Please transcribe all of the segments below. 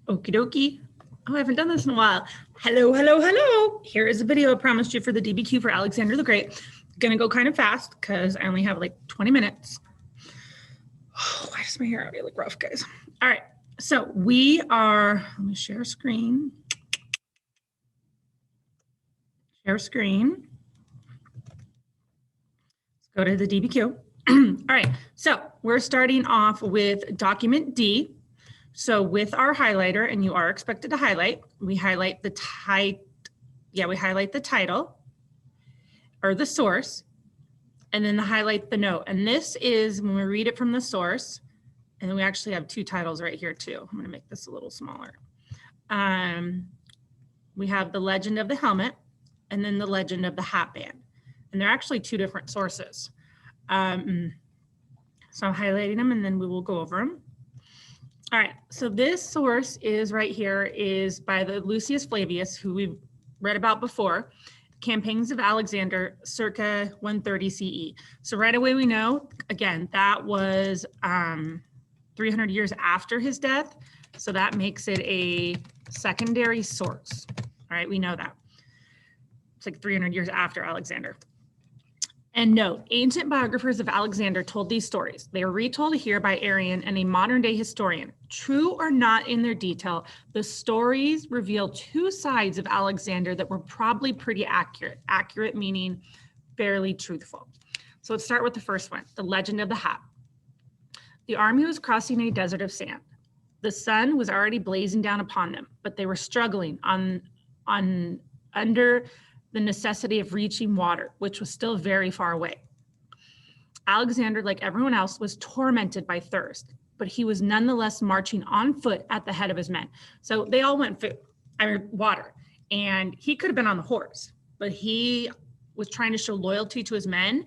Okie dokie. Oh, I haven't done this in a while. Hello, hello, hello. Here is a video I promised you for the DBQ for Alexander the Great. Gonna go kind of fast because I only have like 20 minutes. Oh, why does my hair already look rough, guys? All right, so we are, let me share screen. Share screen. Let's go to the DBQ. All right, so we're starting off with document D. So with our highlighter, and you are expected to highlight, we highlight the title or the source, and then highlight the note. And this is when we read it from the source, and then we actually have two titles right here too. I'm gonna make this a little smaller. We have the legend of the helmet and then the legend of the hat band. And they're actually two different sources. So I'm highlighting them and then we will go over them. All right, so this source is right here, is by the Lucius Flavius, who we've read about before, Campaigns of Alexander, circa 130 CE. So right away we know, again, that was 300 years after his death. So that makes it a secondary source. All right, we know that. It's like 300 years after Alexander. And note, ancient biographers of Alexander told these stories. They are retold here by Arrian and a modern day historian. True or not in their detail, the stories reveal two sides of Alexander that were probably pretty accurate. Accurate meaning fairly truthful. So let's start with the first one, the legend of the hat. The army was crossing a desert of sand. The sun was already blazing down upon them, but they were struggling under the necessity of reaching water, which was still very far away. Alexander, like everyone else, was tormented by thirst, but he was nonetheless marching on foot at the head of his men. So they all went water, and he could have been on the horse, but he was trying to show loyalty to his men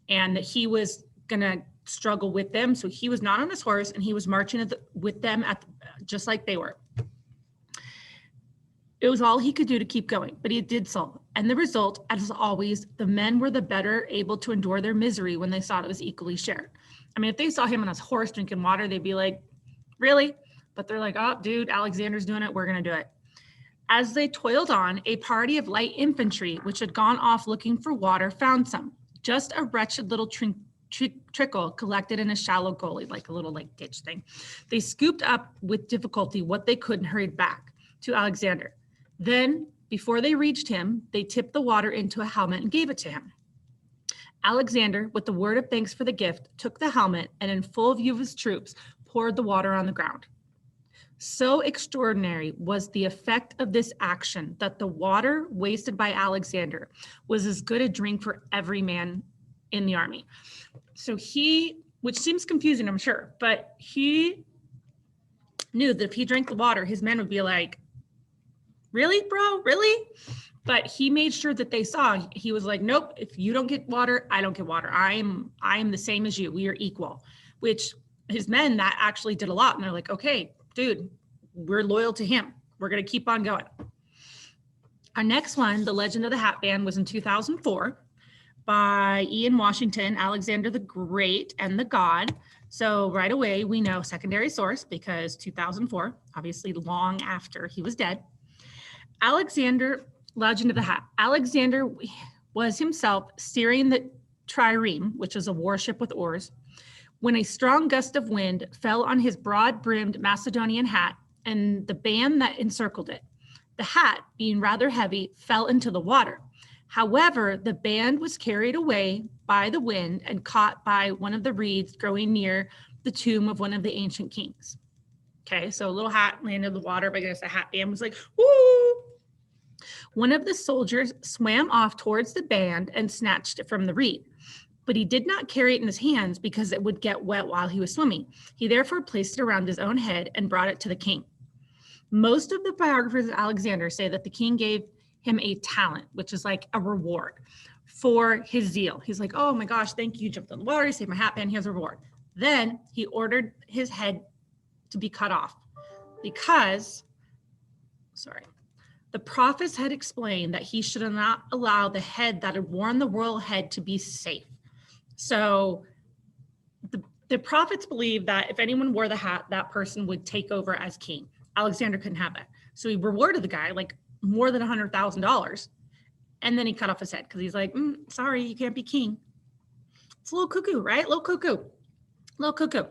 and that he was gonna struggle with them. So he was not on his horse and he was marching with them just like they were. It was all he could do to keep going, but he did so. And the result, as always, the men were the better able to endure their misery when they saw it was equally shared. I mean, if they saw him on his horse drinking water, they'd be like, really? But they're like, oh, dude, Alexander's doing it. We're going to do it. As they toiled on, a party of light infantry, which had gone off looking for water, found some. Just a wretched little trickle collected in a shallow gully, like a little ditch thing. They scooped up with difficulty what they could and hurried back to Alexander. Then, before they reached him, they tipped the water into a helmet and gave it to him. Alexander, with the word of thanks for the gift, took the helmet and in full view of his troops, poured the water on the ground. So extraordinary was the effect of this action that the water wasted by Alexander was as good a drink for every man in the army. So which seems confusing, I'm sure, but he knew that if he drank the water, his men would be like, really, bro, really? But he made sure that they saw, he was like, nope, if you don't get water, I don't get water. I am the same as you. We are equal, which his men, that actually did a lot. And they're like, okay, dude, we're loyal to him. We're going to keep on going. Our next one, The Legend of the Hat Band, was in 2004 by Ian Washington, Alexander the Great and the God. So right away, we know secondary source because 2004, obviously long after he was dead. Alexander, Legend of the Hat. Alexander was himself steering the trireme, which is a warship with oars, when a strong gust of wind fell on his broad-brimmed Macedonian hat and the band that encircled it. The hat, being rather heavy, fell into the water. However, the band was carried away by the wind and caught by one of the reeds growing near the tomb of one of the ancient kings. Okay, so a little hat landed in the water, but I guess the hat band was like, woo! One of the soldiers swam off towards the band and snatched it from the reed, but he did not carry it in his hands because it would get wet while he was swimming. He therefore placed it around his own head and brought it to the king. Most of the biographers of Alexander say that the king gave him a talent, which is like a reward for his zeal. He's like, oh my gosh, thank you. You jumped in the water, you saved my hat band, here's a reward. Then he ordered his head to be cut off because, the prophets had explained that he should not allow the head that had worn the royal head to be safe. So the prophets believed that if anyone wore the hat, that person would take over as king. Alexander couldn't have that. So he rewarded the guy like more than $100,000. And then he cut off his head because he's like, sorry, you can't be king. It's a little cuckoo, right? Little cuckoo. Little cuckoo.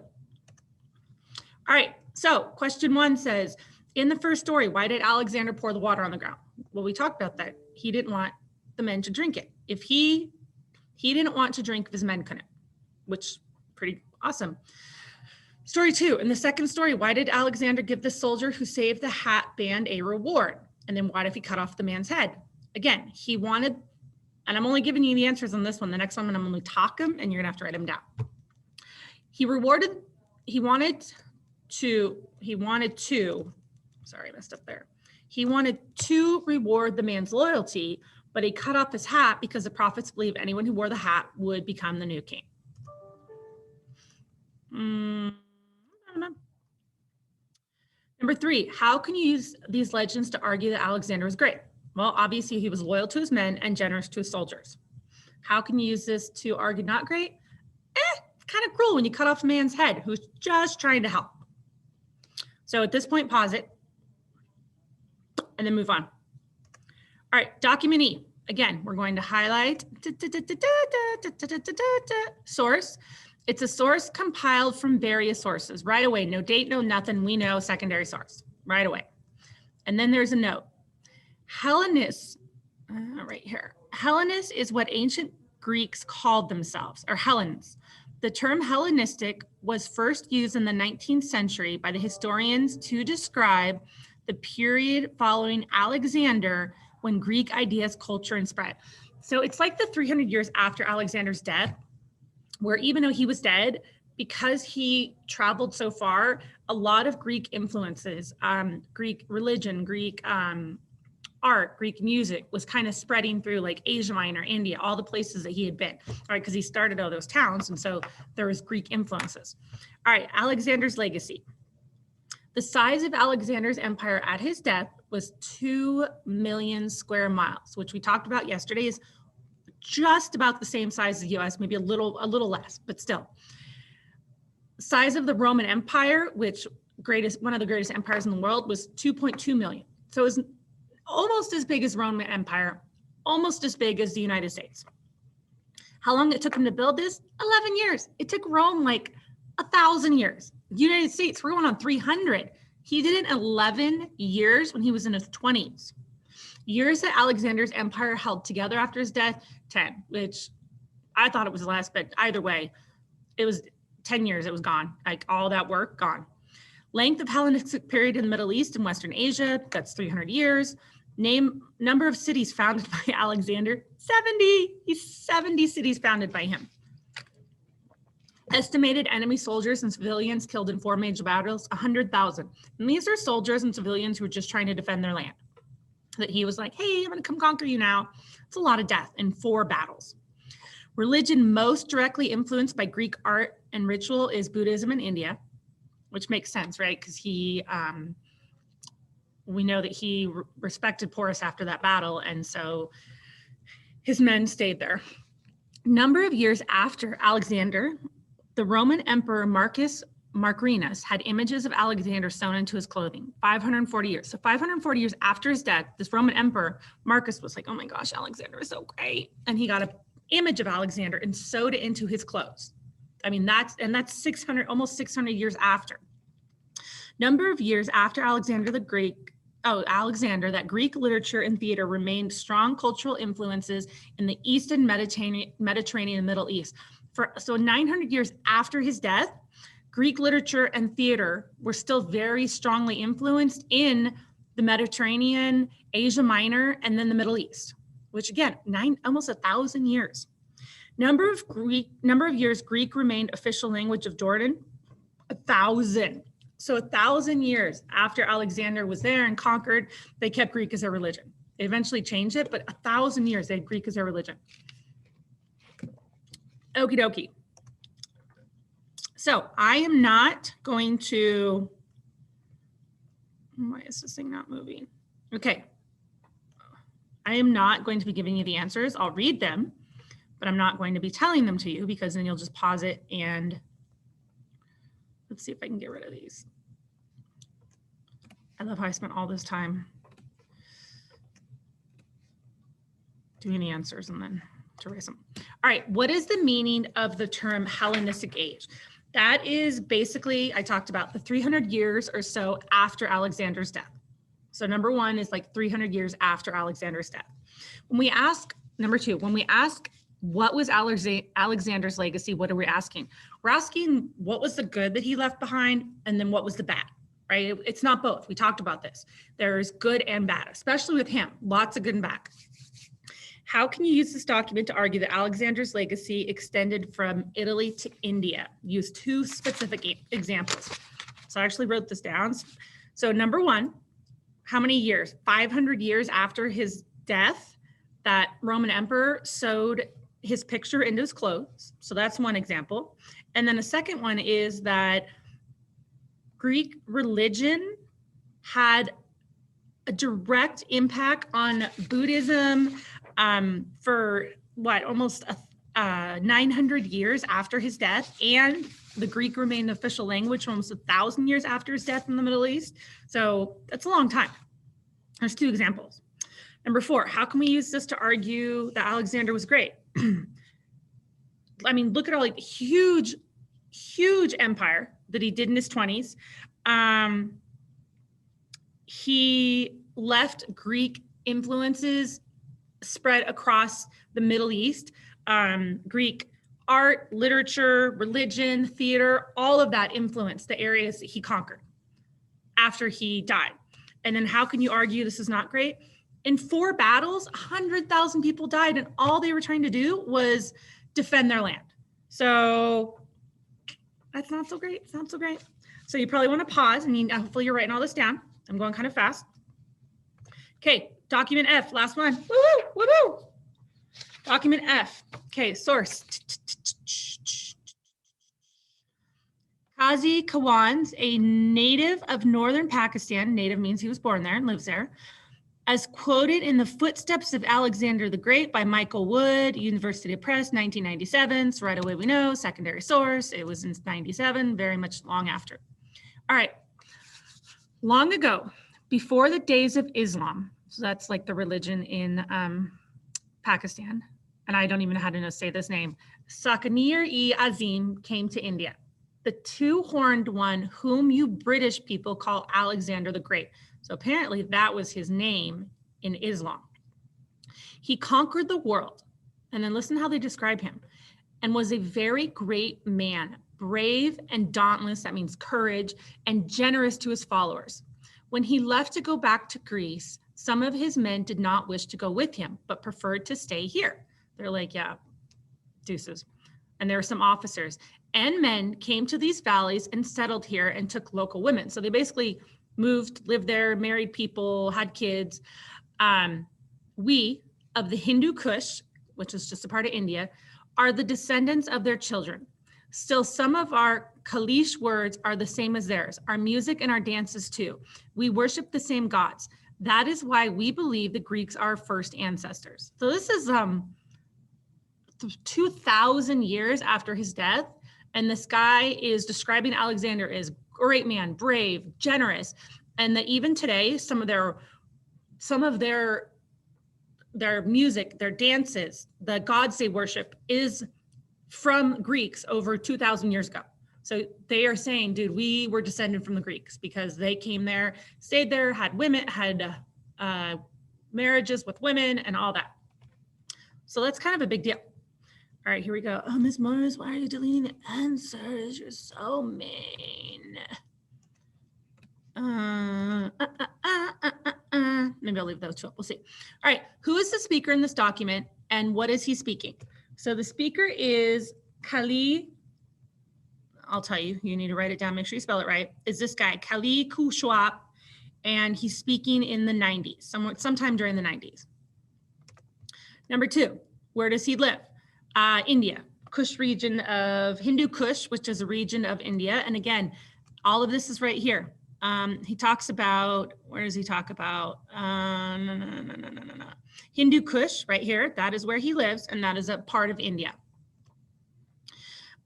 All right. So question 1 says, in the first story, why did Alexander pour the water on the ground? Well, we talked about that. He didn't want the men to drink it. If he didn't want to drink if his men couldn't, which pretty awesome. Story 2, in the second story, why did Alexander give the soldier who saved the hat band a reward? And then why did he cut off the man's head? Again, he wanted, and I'm only giving you the answers on this one. The next one, I'm only talk them and you're gonna have to write them down. He wanted to reward the man's loyalty, but he cut off his hat because the prophets believe anyone who wore the hat would become the new king. I don't know. Number 3, how can you use these legends to argue that Alexander was great? Well, obviously he was loyal to his men and generous to his soldiers. How can you use this to argue not great? It's kind of cruel when you cut off a man's head who's just trying to help. So at this point, pause it and then move on. All right, document E. Again, we're going to highlight source. It's a source compiled from various sources right away. No date, no nothing. We know secondary source right away. And then there's a note. Hellenes, right here. Hellenes is what ancient Greeks called themselves, or Hellenes. The term Hellenistic was first used in the 19th century by the historians to describe the period following Alexander when Greek ideas, culture, and spread. So it's like the 300 years after Alexander's death, where even though he was dead, because he traveled so far, a lot of Greek influences, Greek religion, Greek art, Greek music was kind of spreading through like Asia Minor, India, all the places that he had been, right? Because he started all those towns. And so there was Greek influences. All right, Alexander's legacy. The size of Alexander's empire at his death was 2 million square miles, which we talked about yesterday is just about the same size as the US, maybe a little less, but still. Size of the Roman Empire, which one of the greatest empires in the world, was 2.2 million. So it was almost as big as Roman Empire, almost as big as the United States. How long it took him to build this? 11 years. It took Rome like 1,000 years. The United States, we're going on 300. He did it in 11 years when he was in his 20s. Years that Alexander's empire held together after his death, 10, which I thought it was less, but either way, it was 10 years, it was gone. Like all that work, gone. Length of Hellenistic period in the Middle East and Western Asia, that's 300 years. Number of cities founded by Alexander, 70. He's 70 cities founded by him. Estimated enemy soldiers and civilians killed in 4 major battles, 100,000. And these are soldiers and civilians who were just trying to defend their land. That he was like, hey, I'm gonna come conquer you now. It's a lot of death in 4 battles. Religion most directly influenced by Greek art and ritual is Buddhism in India, which makes sense, right? Because we know that he respected Porus after that battle, and so his men stayed there. Number of years after Alexander, the Roman Emperor Marcus Macrinus had images of Alexander sewn into his clothing, 540 years. So 540 years after his death, this Roman Emperor Marcus was like, oh my gosh, Alexander is so great. And he got an image of Alexander and sewed it into his clothes. I mean, that's 600, almost 600 years after. Number of years after Alexander, that Greek literature and theater remained strong cultural influences in the Eastern Mediterranean and Middle East. So 900 years after his death, Greek literature and theater were still very strongly influenced in the Mediterranean, Asia Minor, and then the Middle East, which again, almost 1,000 years. Number of years Greek remained official language of Jordan, 1,000. So 1,000 years after Alexander was there and conquered, they kept Greek as their religion. They eventually changed it, but 1,000 years they had Greek as their religion. Okie dokie. So I am not going to, why is this thing not moving? Okay. I am not going to be giving you the answers. I'll read them, but I'm not going to be telling them to you because then you'll just pause it and let's see if I can get rid of these. I love how I spent all this time doing the answers and then to erase them. All right, what is the meaning of the term Hellenistic age? That is basically, I talked about the 300 years or so after Alexander's death. So number one is like 300 years after Alexander's death. When we ask, number two, when we ask what was Alexander's legacy, what are we asking? We're asking what was the good that he left behind and then what was the bad, right? It's not both. We talked about this. There's good and bad, especially with him, lots of good and bad. How can you use this document to argue that Alexander's legacy extended from Italy to India? Use two specific examples. So I actually wrote this down. So number one, how many years? 500 years after his death, that Roman emperor sewed his picture into his clothes. So that's one example. And then a second one is that Greek religion had a direct impact on Buddhism for what, almost 900 years after his death, and the Greek remained the official language for almost 1,000 years after his death in the Middle East. So that's a long time. There's two examples. Number four, how can we use this to argue that Alexander was great? I mean, look at all like huge empire that he did in his 20s. He left Greek influences spread across the Middle East. Greek art, literature, religion, theater, all of that influenced the areas that he conquered after he died. And then how can you argue this is not great? In 4 battles, 100,000 people died, and all they were trying to do was defend their land. So that's not so great. It's not so great. So you probably want to pause, and hopefully you're writing all this down. I'm going kind of fast. Okay, document F, last one. Woo-hoo, woo-hoo. Document F. Okay, source. Qazi Khawan's a native of northern Pakistan. Native means he was born there and lives there. As quoted in The Footsteps of Alexander the Great by Michael Wood, University Press, 1997. So right away we know, secondary source, it was in 97, very much long after. All right, long ago, before the days of Islam, so that's like the religion in Pakistan, and I don't even know how to say this name, Sakanir-e-Azim came to India. The two-horned one whom you British people call Alexander the Great. So apparently that was his name in Islam. He conquered the world, and then listen how they describe him, and was a very great man, brave and dauntless, that means courage, and generous to his followers. When he left to go back to Greece, some of his men did not wish to go with him, but preferred to stay here. They're like, yeah, deuces. And there were some officers and men came to these valleys and settled here and took local women. So they basically moved, lived there, married people, had kids. We of the Hindu Kush, which is just a part of India, are the descendants of their children. Still, some of our Kalish words are the same as theirs, our music and our dances too. We worship the same gods. That is why we believe the Greeks are our first ancestors. So this is 2,000 years after his death. And this guy is describing Alexander as great man, brave, generous. And that even today, some of their music, their dances, the gods they worship is from Greeks over 2,000 years ago. So they are saying, dude, we were descended from the Greeks because they came there, stayed there, had women, had marriages with women and all that. So that's kind of a big deal. All right, here we go. Oh, Ms. Morris, why are you deleting the answers? You're so mean. Maybe I'll leave those two up. We'll see. All right, who is the speaker in this document and what is he speaking? So the speaker is Kali. I'll tell you, you need to write it down. Make sure you spell it right. Is this guy, Kali Kushwap, and he's speaking in the 90s, sometime during the 90s. Number two, where does he live? India, Kush region of Hindu Kush, which is a region of India. And again, all of this is right here. He talks about, where does he talk about? Hindu Kush right here. That is where he lives, and that is a part of India.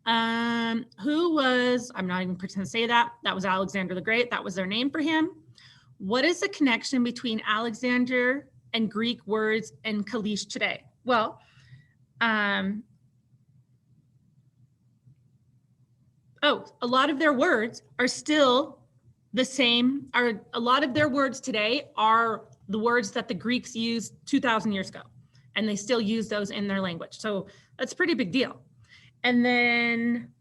Who was, I'm not even pretending to say that. That was Alexander the Great. That was their name for him. What is the connection between Alexander and Greek words and Kalish today? Well, a lot of their words are still the same. A lot of their words today are the words that the Greeks used 2,000 years ago, and they still use those in their language. So that's a pretty big deal. And then,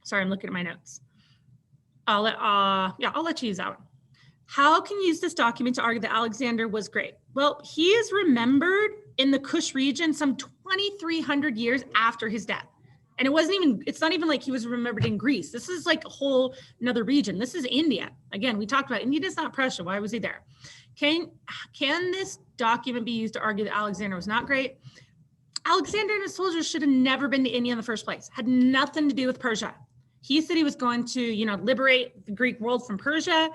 sorry, I'm looking at my notes. I'll let you use that one. How can you use this document to argue that Alexander was great? Well, he is remembered in the Kush region some 2,300 years after his death. And it's not even like he was remembered in Greece. This is like a whole another region. This is India. Again, we talked about India is not Prussia. Why was he there? Can this document be used to argue that Alexander was not great? Alexander and his soldiers should have never been to India in the first place. Had nothing to do with Persia. He said he was going to, liberate the Greek world from Persia.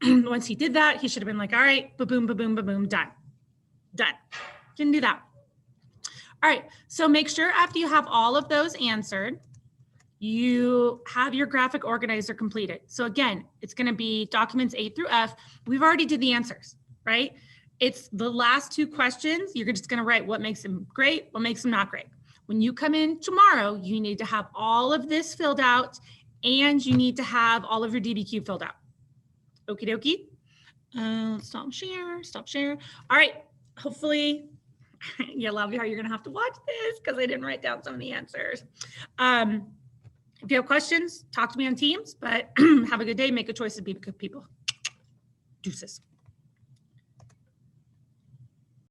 Once he did that, he should have been like, all right, ba-boom, ba-boom, ba-boom, done. Didn't do that. All right, so make sure after you have all of those answered, you have your graphic organizer completed. So again, it's gonna be documents A through F. We've already did the answers, right? It's the last two questions. You're just gonna write what makes them great, what makes them not great. When you come in tomorrow, you need to have all of this filled out and you need to have all of your DBQ filled out. Okie dokie. Stop share. All right, hopefully, yeah, Lavia, you're gonna have to watch this because I didn't write down some of the answers. If you have questions, talk to me on Teams, but have a good day, make a choice to be good people. Deuces.